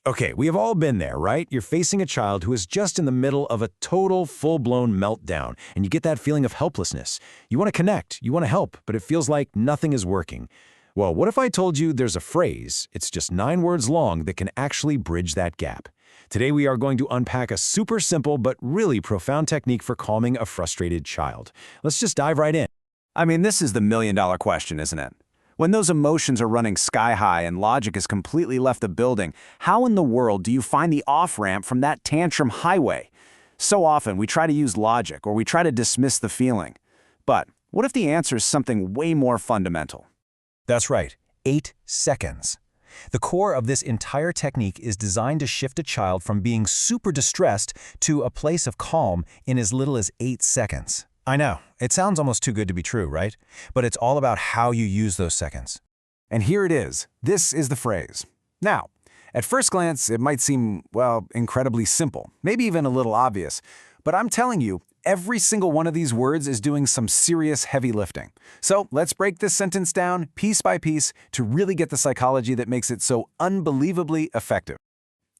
Okay, we have all been there, right? You're facing a child who is just in the middle of a total, full-blown meltdown, and you get that feeling of helplessness. You want to connect, you want to help, but it feels like nothing is working. Well, what if I told you there's a phrase, it's just 9 words long, that can actually bridge that gap? Today we are going to unpack a super simple but really profound technique for calming a frustrated child. Let's just dive right in. I mean, this is the million-dollar question, isn't it? When those emotions are running sky high and logic has completely left the building, how in the world do you find the off-ramp from that tantrum highway? So often we try to use logic or we try to dismiss the feeling. But what if the answer is something way more fundamental? That's right, 8 seconds. The core of this entire technique is designed to shift a child from being super distressed to a place of calm in as little as 8 seconds. I know, it sounds almost too good to be true, right? But it's all about how you use those seconds. And here it is. This is the phrase. Now, at first glance, it might seem, well, incredibly simple, maybe even a little obvious. But I'm telling you, every single one of these words is doing some serious heavy lifting. So let's break this sentence down piece by piece to really get the psychology that makes it so unbelievably effective.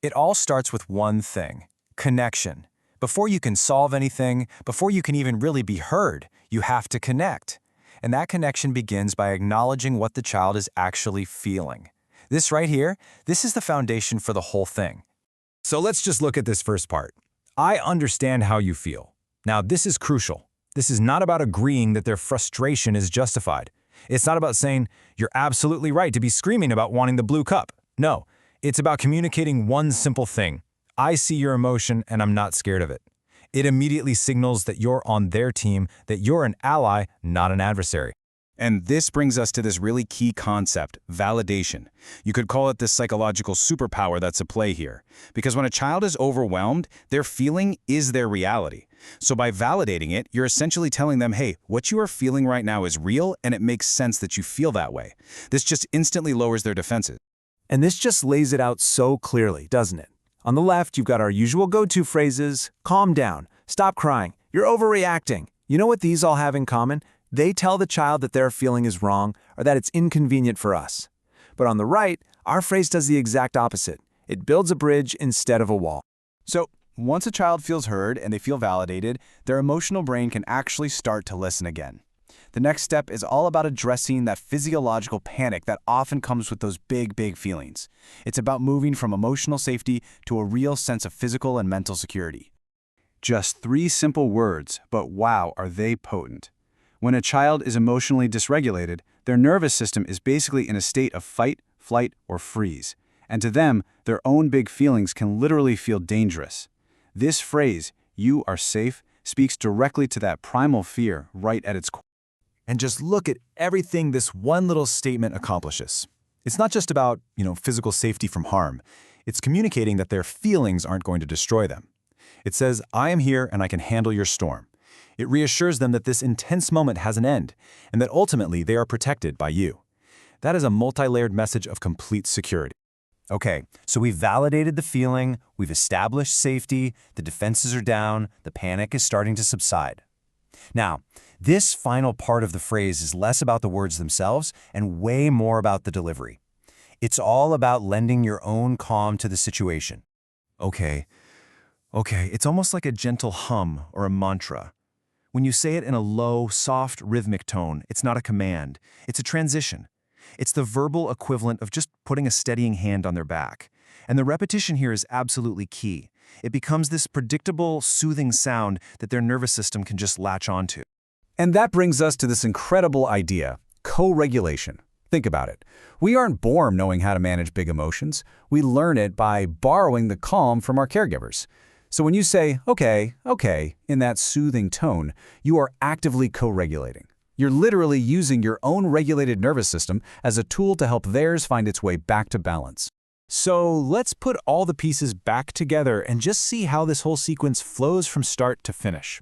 It all starts with one thing: connection. Before you can solve anything, before you can even really be heard, you have to connect. And that connection begins by acknowledging what the child is actually feeling. This right here, this is the foundation for the whole thing. So let's just look at this first part. I understand how you feel. Now, this is crucial. This is not about agreeing that their frustration is justified. It's not about saying, you're absolutely right to be screaming about wanting the blue cup. No, it's about communicating one simple thing. I see your emotion and I'm not scared of it. It immediately signals that you're on their team, that you're an ally, not an adversary. And this brings us to this really key concept, validation. You could call it the psychological superpower that's at play here. Because when a child is overwhelmed, their feeling is their reality. So by validating it, you're essentially telling them, hey, what you are feeling right now is real and it makes sense that you feel that way. This just instantly lowers their defenses. And this just lays it out so clearly, doesn't it? On the left, you've got our usual go-to phrases: calm down, stop crying, you're overreacting. You know what these all have in common? They tell the child that their feeling is wrong or that it's inconvenient for us. But on the right, our phrase does the exact opposite. It builds a bridge instead of a wall. So once a child feels heard and they feel validated, their emotional brain can actually start to listen again. The next step is all about addressing that physiological panic that often comes with those big feelings. It's about moving from emotional safety to a real sense of physical and mental security. Just 3 simple words, but wow, are they potent. When a child is emotionally dysregulated, their nervous system is basically in a state of fight, flight, or freeze. And to them, their own big feelings can literally feel dangerous. This phrase, "you are safe," speaks directly to that primal fear right at its core. And just look at everything this one little statement accomplishes. It's not just about, physical safety from harm. It's communicating that their feelings aren't going to destroy them. It says, I am here and I can handle your storm. It reassures them that this intense moment has an end and that ultimately they are protected by you. That is a multi-layered message of complete security. Okay, so we've validated the feeling, we've established safety, the defenses are down, the panic is starting to subside. Now, this final part of the phrase is less about the words themselves and way more about the delivery. It's all about lending your own calm to the situation. Okay, it's almost like a gentle hum or a mantra. When you say it in a low, soft, rhythmic tone, it's not a command, it's a transition. It's the verbal equivalent of just putting a steadying hand on their back. And the repetition here is absolutely key. It becomes this predictable, soothing sound that their nervous system can just latch onto. And that brings us to this incredible idea, co-regulation. Think about it. We aren't born knowing how to manage big emotions. We learn it by borrowing the calm from our caregivers. So when you say, okay, in that soothing tone, you are actively co-regulating. You're literally using your own regulated nervous system as a tool to help theirs find its way back to balance. So let's put all the pieces back together and just see how this whole sequence flows from start to finish.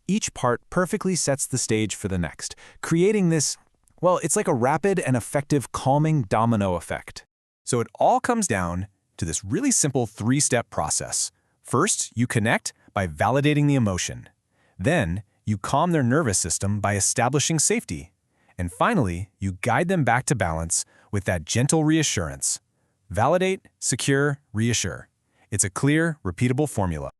Each part perfectly sets the stage for the next, creating this, well, it's like a rapid and effective calming domino effect. So it all comes down to this really simple 3-step process. First, you connect by validating the emotion. Then, you calm their nervous system by establishing safety. And finally, you guide them back to balance with that gentle reassurance. Validate, secure, reassure. It's a clear, repeatable formula.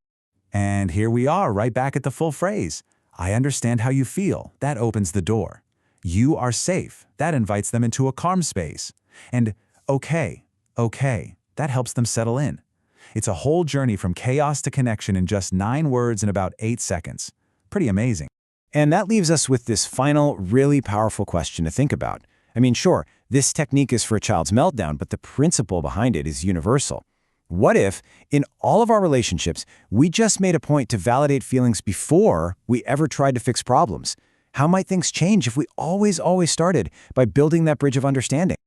And here we are, right back at the full phrase. I understand how you feel. That opens the door. You are safe. That invites them into a calm space. And okay, that helps them settle in. It's a whole journey from chaos to connection in just 9 words in about 8 seconds. Pretty amazing. And that leaves us with this final, really powerful question to think about. I mean, sure, this technique is for a child's meltdown, but the principle behind it is universal. What if, in all of our relationships, we just made a point to validate feelings before we ever tried to fix problems? How might things change if we always started by building that bridge of understanding?